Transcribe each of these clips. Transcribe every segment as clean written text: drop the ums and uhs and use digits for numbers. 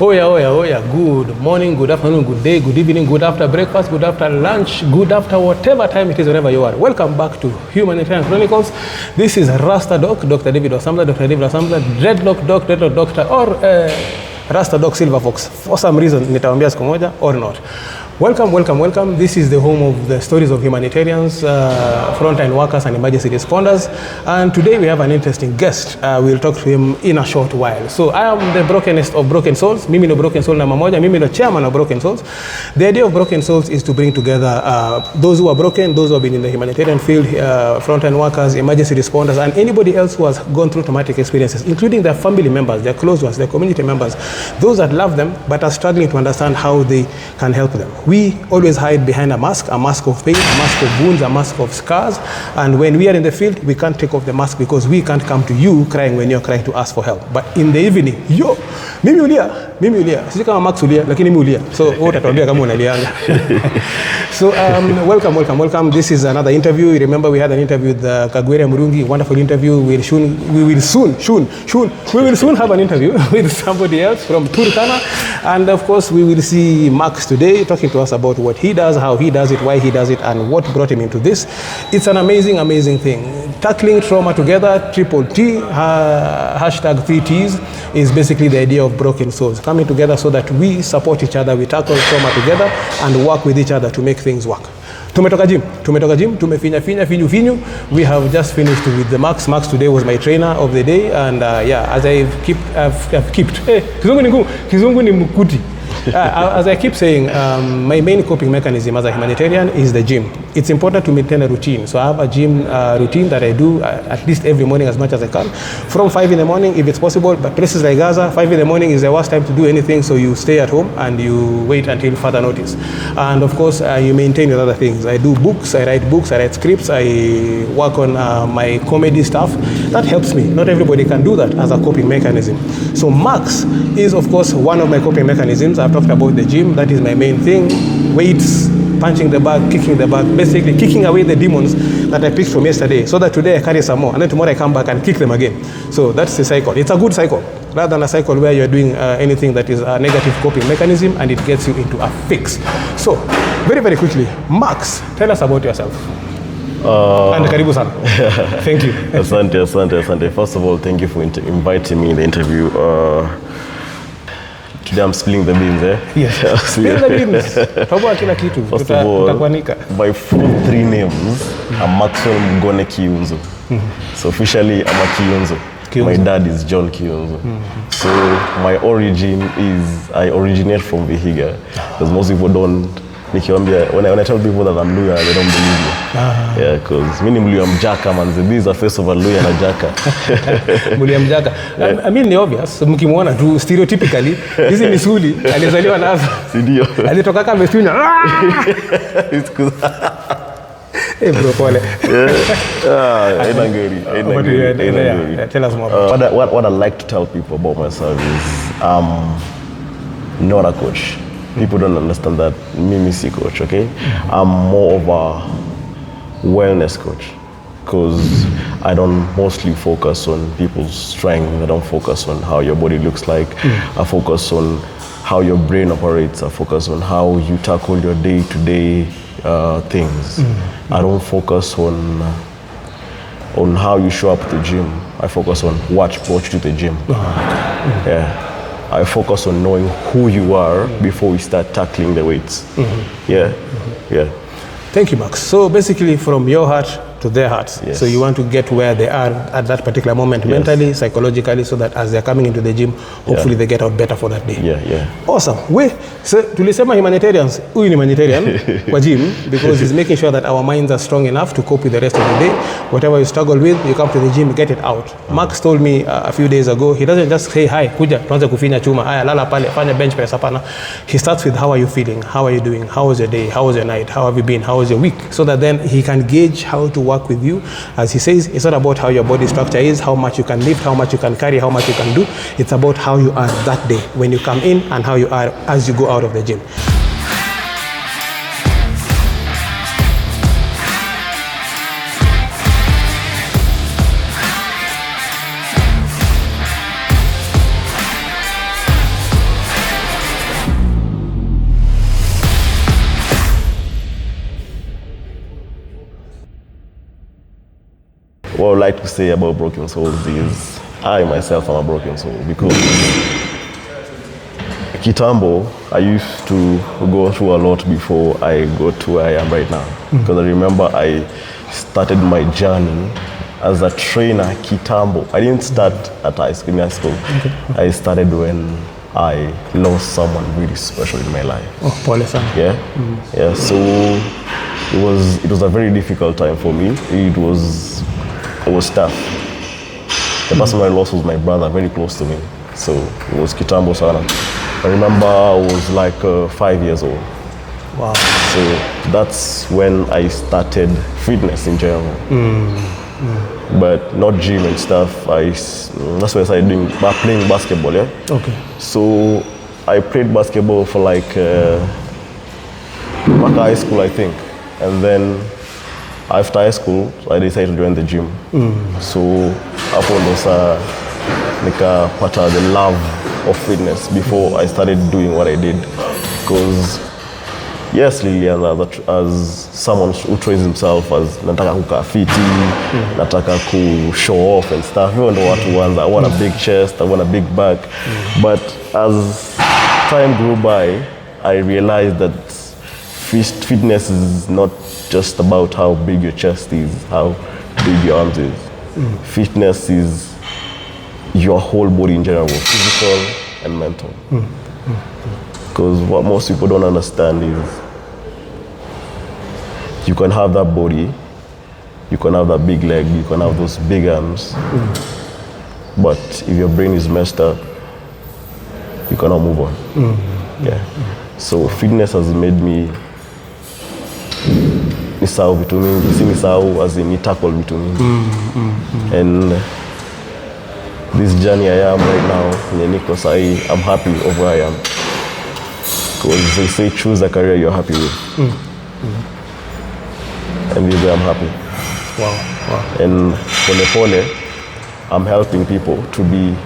Oh yeah. Good morning, good afternoon, good day, good evening, good after breakfast, good after lunch, good after whatever time it is, wherever you are. Welcome back to Humanitarian Chronicles. This is Rasta Doc, Dr. David Osambla, Dreadlock Doctor, or Rasta Doc Silver Fox. For some reason, nitawaambia siku moja or not. Welcome. This is the home of the stories of humanitarians, frontline workers and emergency responders. And today we have an interesting guest. We'll talk to him in a short while. So I am the brokenest of broken souls. Mimi no broken soul number moja. Mimi no chairman of broken souls. The idea of broken souls is to bring together those who are broken, those who have been in the humanitarian field, frontline workers, emergency responders, and anybody else who has gone through traumatic experiences, including their family members, their close ones, their community members, those that love them but are struggling to understand how they can help them. We always hide behind a mask of pain, a mask of wounds, a mask of scars. And when we are in the field, we can't take off the mask because we can't come to you crying when you're crying to us for help. But in the evening, mimi ulia. Sisi kama Max ulia, lakini mimi ulia. So, utatuambia kama unalianga. So, welcome. This is another interview. Remember, we had an interview with Kagwere Murungi, wonderful interview. We will soon have an interview with somebody else from Turkana. And of course, we will see Max today talking to us about what he does, how he does it, why he does it, and what brought him into this. It's an amazing thing. Tackling trauma together, triple T, hashtag 3Ts, is basically the idea of broken souls. Coming together so that we support each other, we tackle trauma together, and work with each other to make things work. Tumetoka gym, finyu. We have just finished with the Max. Max today was my trainer of the day, and as I've kept. Kizungu ni mkuti. As I keep saying, my main coping mechanism as a humanitarian is the gym. It's important to maintain a routine. So I have a gym routine that I do at least every morning as much as I can. From 5 in the morning, if it's possible, but places like Gaza, 5 in the morning is the worst time to do anything, so you stay at home and you wait until further notice. And of course, you maintain with other things. I do books, I write scripts, I work on my comedy stuff. That helps me. Not everybody can do that as a coping mechanism. So Max is, of course, one of my coping mechanisms. I've talked about the gym. That is my main thing. Weights, punching the bag, kicking the bag, basically kicking away the demons that I picked from yesterday, so that today I carry some more, and then tomorrow I come back and kick them again. So that's the cycle. It's a good cycle, rather than a cycle where you're doing anything that is a negative coping mechanism and it gets you into a fix. So, very quickly, Max, tell us about yourself. And karibu sana. Thank you. Asante. First of all, thank you for inviting me in the interview. Today I'm spilling the beans, eh? Yes. Spill the beans. Tobwa kila kitu. First of all, by full 3 names, I'm Maxwell Mugone Kiyunzo. So officially, I'm a Kiyunzo. My dad is John Kiyunzo. So my origin is, I originate from Vihiga. Because most people don't, when I tell people that I'm Luya, they don't believe me. Yeah, because mimi Luya Mjaka, man. This is a face of a Luya na Jaka. Luya Mjaka. I mean, the obvious. Mkimwona tu stereotypically, hizi misuli alizaliwa nazo. Ndio. Alitoka kama mstunya. Hey bro, pole. Tell us more. What I like to tell people about myself is not a coach. People don't understand that Mimi si coach, okay? I'm more of a wellness coach because I don't mostly focus on people's strength. I don't focus on how your body looks like. I focus on how your brain operates. I focus on how you tackle your day-to-day things. I don't focus on how you show up at the gym. I focus on what brought you to the gym. Yeah. I focus on knowing who you are before we start tackling the weights. Yeah. Thank you, Max. So basically, from your heart to their hearts. Yes. So you want to get where they are at that particular moment, mentally, psychologically, so that as they're coming into the gym, hopefully they get out better for that day. Awesome. So tulisema humanitarians, huyu ni humanitarian kwa gym, because he's making sure that our minds are strong enough to cope with the rest of the day. Whatever you struggle with, you come to the gym, get it out. Max told me a few days ago, he doesn't just say, hi, kuja, tuanze kufinya chuma, haya, lala pale, fanya bench press, hapana. He starts with, how are you feeling? How are you doing? How was your day? How was your night? How have you been? How was your week? So that then he can gauge how to work with you. As he says, it's not about how your body structure is, how much you can lift, how much you can carry, how much you can do. It's about how you are that day when you come in and how you are as you go out of the gym. what I like to say about broken souls is I myself am a broken soul because Kitambo, I used to go through a lot before I got to where I am right now. Because I remember I started my journey as a trainer, Kitambo. I didn't start at high school. I started when I lost someone really special in my life. Oh, Paul-san. Yeah, yeah. So it was a very difficult time for me. It was tough. The person I lost was my brother, very close to me. So it was Kitambo Sana. I remember I was like 5 years old. Wow. So that's when I started fitness in general. But not gym and stuff. That's when I started playing basketball, yeah? Okay. So I played basketball for like back high school, I think. And then after high school, I decided to join the gym. So hapo ndo saa nikapata the love of fitness before I started doing what I did. Because yes, Lilian, as someone who trains himself as nataka kukaa fiti, nataka ku show off and stuff. Even though I want a big chest, I want a big back. But as time grew by, I realized that fitness is not just about how big your chest is, how big your arms is. Fitness is your whole body in general, physical and mental. Because what most people don't understand is you can have that body, you can have that big leg, you can have those big arms, but if your brain is messed up, you cannot move on. Yeah. So fitness has made me nisahau vitu mingi, si nisahau as in ni tackle vitu mingi. And this journey I am right now, I'm happy of where I am. Because they say choose a career you're happy with. And this way I'm happy. Wow. And pole, I'm helping people to be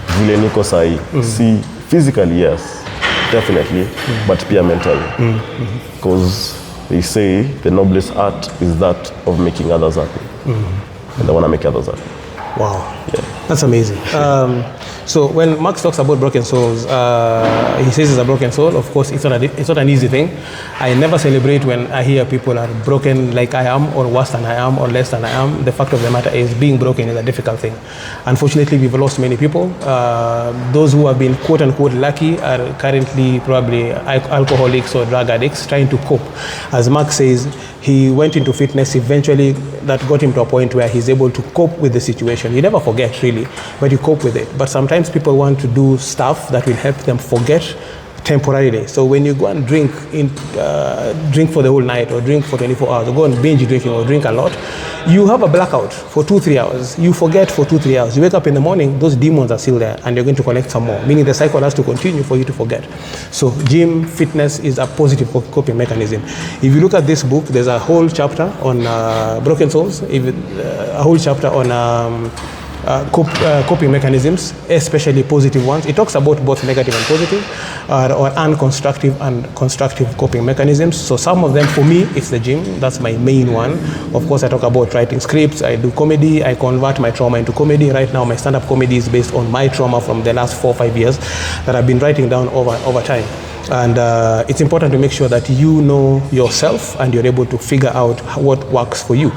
vile niko sahi. See, physically, yes, definitely, but pia mentally. Because they say the noblest art is that of making others happy. And I want to make others happy. Wow. Yeah. That's amazing. So when Max talks about broken souls, he says it's a broken soul. Of course, it's not an easy thing. I never celebrate when I hear people are broken like I am, or worse than I am, or less than I am. The fact of the matter is being broken is a difficult thing. Unfortunately, we've lost many people. Those who have been quote unquote lucky are currently probably alcoholics or drug addicts trying to cope. As Max says, he went into fitness eventually that got him to a point where he's able to cope with the situation. You never forget really, but you cope with it. But sometimes people want to do stuff that will help them forget temporarily. So when you go and drink for the whole night, or drink for 24 hours, or go and binge drinking, or drink a lot, you have a blackout for 2-3 hours. You forget for 2-3 hours. You wake up in the morning, those demons are still there, and you're going to collect some more, meaning the cycle has to continue for you to forget. So gym, fitness is a positive coping mechanism. If you look at this book, there's a whole chapter on broken souls, a whole chapter on coping mechanisms, especially positive ones. It talks about both negative and positive, or unconstructive and constructive coping mechanisms. So some of them, for me, it's the gym. That's my main one. Of course, I talk about writing scripts. I do comedy. I convert my trauma into comedy. Right now, my stand-up comedy is based on my trauma from the last 4 or 5 years that I've been writing down over time. And it's important to make sure that you know yourself and you're able to figure out what works for you.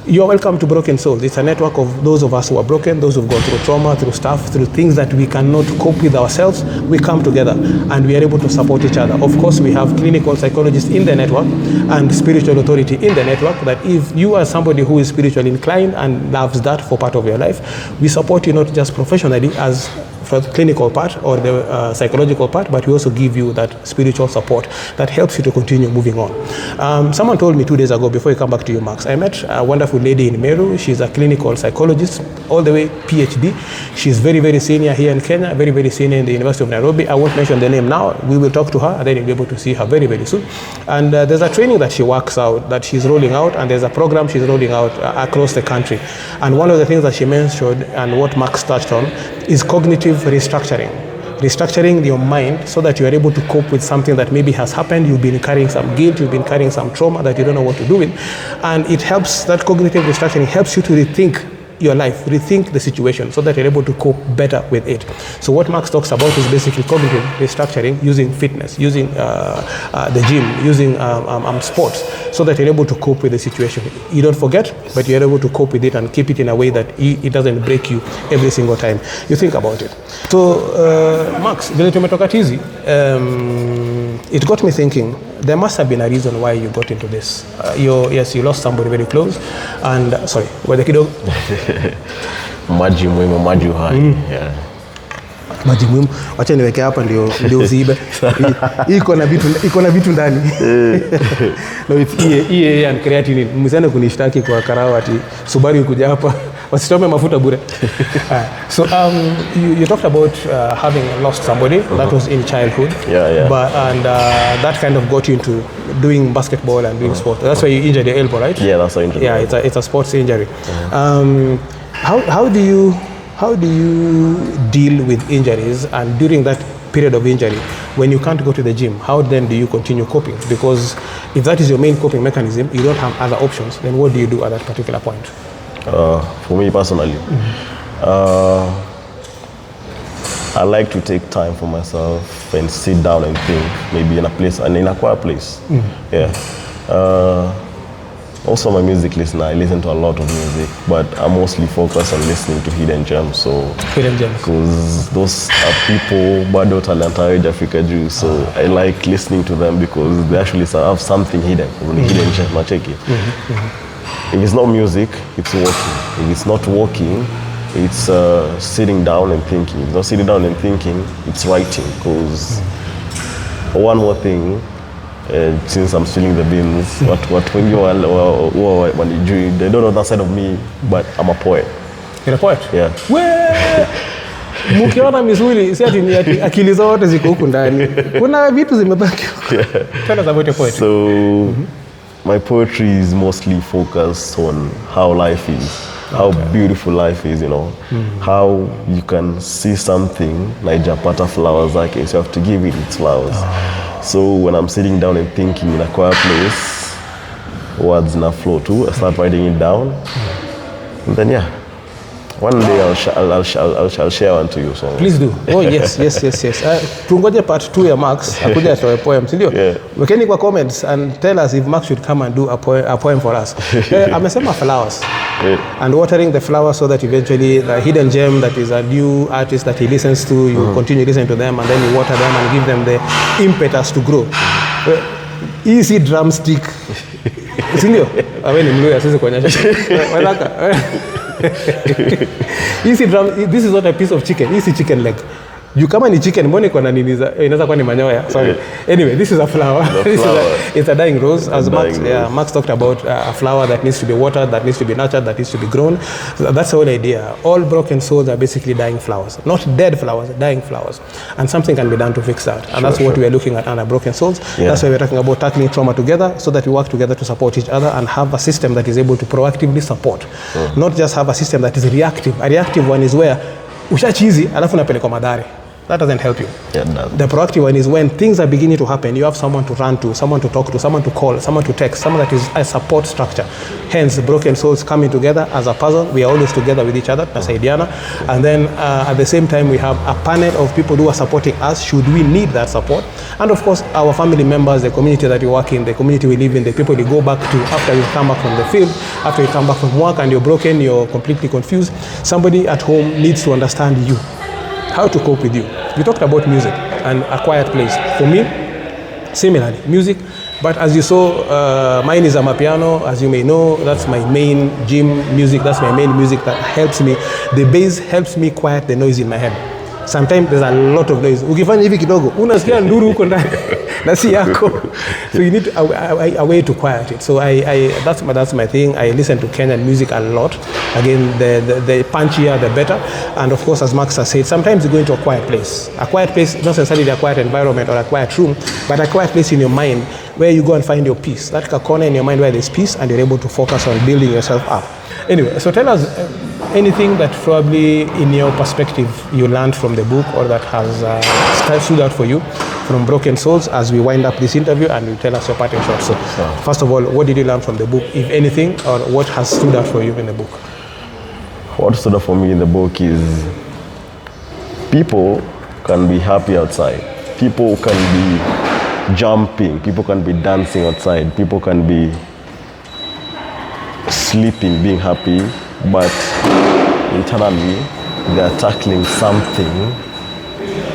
You're welcome to Broken Souls. It's a network of those of us who are broken, those who've gone through trauma, through stuff, through things that we cannot cope with ourselves. We come together and we are able to support each other. Of course, we have clinical psychologists in the network and spiritual authority in the network, that if you are somebody who is spiritually inclined and loves that for part of your life, we support you not just professionally as for the clinical part or the psychological part, but we also give you that spiritual support that helps you to continue moving on. Someone told me 2 days ago, before you come back to you, Max, I met a wonderful lady in Meru. She's a clinical psychologist, all the way PhD. She's very, very senior here in Kenya, very, very senior in the University of Nairobi. I won't mention the name now. We will talk to her, and then you'll be able to see her very, very soon. And there's a training that she works out, that she's rolling out, and there's a program she's rolling out across the country. And one of the things that she mentioned, and what Max touched on, is cognitive restructuring. restructuring your mind so that you are able to cope with something that maybe has happened. You've been carrying some guilt, you've been carrying some trauma that you don't know what to do with. And it helps, that cognitive restructuring helps you to rethink your life, rethink the situation so that you're able to cope better with it. So what Max talks about is basically cognitive restructuring using fitness, using the gym, using sports, so that you're able to cope with the situation. You don't forget, but you're able to cope with it and keep it in a way that it doesn't break you every single time you think about it. So Max, vile tumetoka tizi, it got me thinking, there must have been a reason why you got into this. You lost somebody very close, and sorry, where the kiddo? Maji muhimu, maji uhai. Yeah. Maji muhimu, wacha niweke hapa ndio uziibe. Iko na vitu ndani. No, it's EA and creatinine. Msana kunishtaki kwa karao ati Subaru kuja hapa wasitome mafuta bure. So you talked about having lost somebody that was in childhood. Yeah. And that kind of got you into doing basketball and doing sport. That's why you injured your elbow, right? Yeah, that's how I injured. Yeah, it's a sports injury. How do you deal with injuries, and during that period of injury, when you can't go to the gym, how then do you continue coping? Because if that is your main coping mechanism, you don't have other options, then what do you do at that particular point? For me personally, I like to take time for myself and sit down and think, maybe in a place, and in a quiet place. Yeah. Also, my music listener, I listen to a lot of music, but I'm mostly focused on listening to hidden gems. Hidden gems. Because those are people, bado talanta Africa Jews. So I like listening to them because they actually have something hidden. Hidden gem, I check it. If it's not music, it's walking. If it's not walking, it's sitting down and thinking. If it's not sitting down and thinking, it's writing. Because one more thing, since I'm stealing the beans, when you are, they don't know that side of me, but I'm a poet. You're a poet? Yeah. Mukiona misuli, si ati akili zote ziko huku ndani. Kuna vitu zimebaki. Tell us about your poetry. So, my poetry is mostly focused on how life is. How beautiful life is, how you can see something like Japata flowers, like you have to give it its flowers. So when I'm sitting down and thinking in a quiet place, words in a flow too, I start writing it down. And then one day I'll share one to you. So. Please do. Oh yes. Tungoje part 2 ya Max, akuja atoe poem, si ndio? Yeah. Wekeni kwa comments and tell us if Max should come and do a poem for us. Amesema flowers. And watering the flowers so that eventually the hidden gem that is a new artist that he listens to, you continue listening to them and then you water them and give them the impetus to grow. Easy drumstick. Si ndio? Awe ni mluya sisi kuonyesha. Wanaka. This is not a piece of chicken. This is chicken leg. You kama ni chicken, mbona iko na nini inaweza kuwa ni manyoya. Sorry. Anyway, this is a flower. It's a dying rose. As Max talked about a flower that needs to be watered, that needs to be nurtured, that needs to be grown. So that's the whole idea. All broken souls are basically dying flowers. Not dead flowers, dying flowers. And something can be done to fix that. And that's what we are looking at under broken souls. Yeah. That's why we're talking about tackling trauma together so that we work together to support each other and have a system that is able to proactively support. Not just have a system that is reactive. A reactive one is where ushachizi alafu napeleka madhari. That doesn't help you. Yeah, the proactive one is when things are beginning to happen, you have someone to run to, someone to talk to, someone to call, someone to text, someone that is a support structure. Hence, the broken souls coming together as a puzzle. We are always together with each other, that's Idiana. And then at the same time, we have a panel of people who are supporting us should we need that support. And of course, our family members, the community that you work in, the community we live in, the people you go back to after you come back from the field, after you come back from work and you're broken, you're completely confused. Somebody at home needs to understand you. How to cope with you. You talked about music and a quiet place. For me, similarly, music. But as you saw, mine is a amapiano. As you may know, that's my main gym music. That's my main music that helps me. The bass helps me quiet the noise in my head. Sometimes there's a lot of noise. Ukifanya hivi kidogo, unasikia nduru huko ndani na si yako. So you need a way to quiet it. So that's my thing. I listen to Kenyan music a lot. Again, the punchier, the better. And of course, as Max has said, sometimes you go into a quiet place. A quiet place, not necessarily a quiet environment or a quiet room, but a quiet place in your mind where you go and find your peace. That corner in your mind where there's peace and you're able to focus on building yourself up. Anyway, so tell us, anything that probably in your perspective you learned from the book or that has stood out for you from Broken Souls as we wind up this interview and you tell us your parting shot. So first of all, what did you learn from the book, if anything, or what has stood out for you in the book? What stood out for me in the book is people can be happy outside. People can be jumping. People can be dancing outside. People can be sleeping, being happy, but internally they are tackling something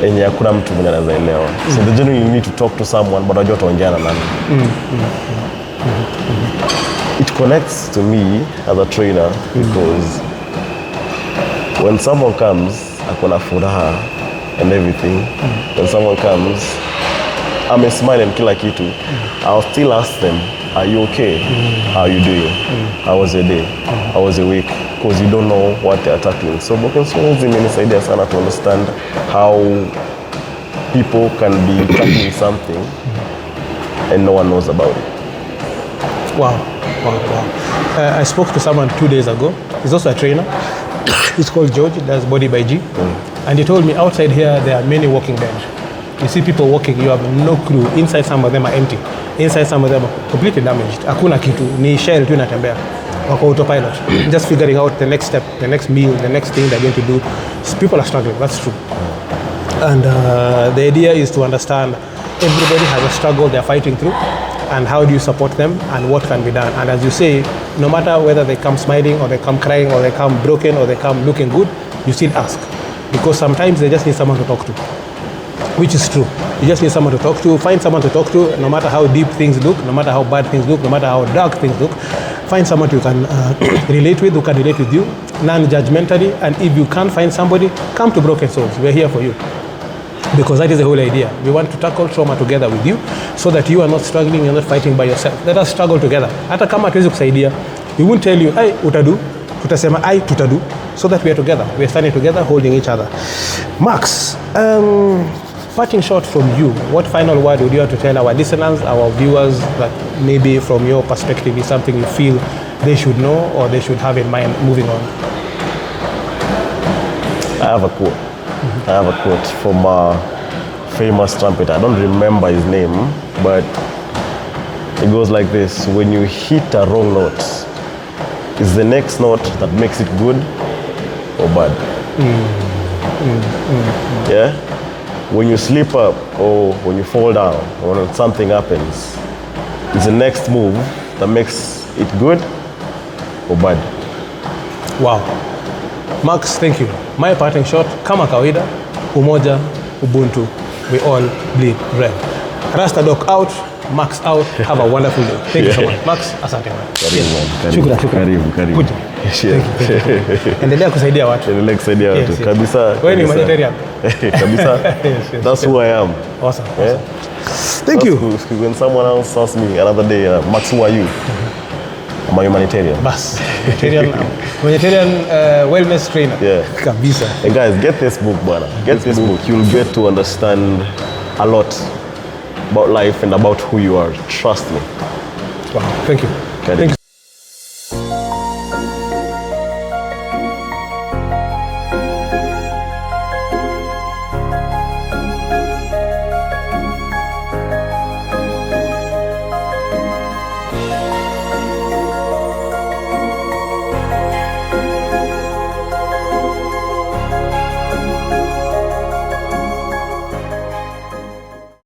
enye hakuna mtu mwenye anaweza elewa. So they genuinely need to talk to someone, but wajua tuongea na nani. It connects to me as a trainer because when someone comes, akona furaha and everything, when someone comes, I'm a smile and kila kitu, I'll still ask them, are you okay? How are you doing? How was your day? How was your week? Because you don't know what they're tackling. So Broken Souls imenisaidia sana to understand how people can be tackling something and no one knows about it. Wow. I spoke to someone 2 days ago. He's also a trainer. He's called George, he does Body by G. And he told me outside here there are many walking dead. You see people walking, you have no clue. Inside some of them are empty. Inside some of them are completely damaged. Hakuna kitu, ni shell tu inatembea. Wako autopilot. Just figuring out the next step, the next meal, the next thing they're going to do. So people are struggling, that's true. And the idea is to understand everybody has a struggle they're fighting through, and how do you support them and what can be done. And as you say, no matter whether they come smiling or they come crying or they come broken or they come looking good, you still ask. Because sometimes they just need someone to talk to, which is true. You just need someone to talk to, find someone to talk to, no matter how deep things look, no matter how bad things look, no matter how dark things look, find someone you can relate with, who can relate with you, non-judgmentally. And if you can't find somebody, come to Broken Souls, we're here for you. Because that is the whole idea. We want to tackle trauma together with you so that you are not struggling, you're not fighting by yourself. Let us struggle together. Hata kama hatuwezi kusaidia, we won't tell you, "Ai, utadu." Tutasema, "Ai, tutadu." So that we are together. We are standing together, holding each other. Max, parting shot from you. What final word would you have to tell our listeners, our viewers, that maybe from your perspective is something you feel they should know or they should have in mind moving on? I have a quote. I have a quote from a famous trumpeter. I don't remember his name, but it goes like this: when you hit a wrong note, is the next note that makes it good or bad? Yeah? When you slip up or when you fall down or when something happens, is the next move that makes it good or bad? Wow. Max, thank you. My parting shot, kama kawaida, umoja, ubuntu, we all bleed red. Rasta Doc out, Max out. Have a wonderful day. Thank you so much. Max, asante man. Shukran. Karibu. Good. Thank you. Endelea kusaidia watu. Yes. Kabisa. Wewe ni humanitarian. Kabisa. Yes. That's who I am. Awesome. Yeah? Thank you. When someone else asks me another day, Max, who are you? I'm a humanitarian. Bas. Humanitarian wellness trainer. Yeah. Kabisa. Hey guys, get this book, bwana. Get this book. You'll get to understand a lot about life and about who you are. Trust me. Wow. Thank you. Thank you.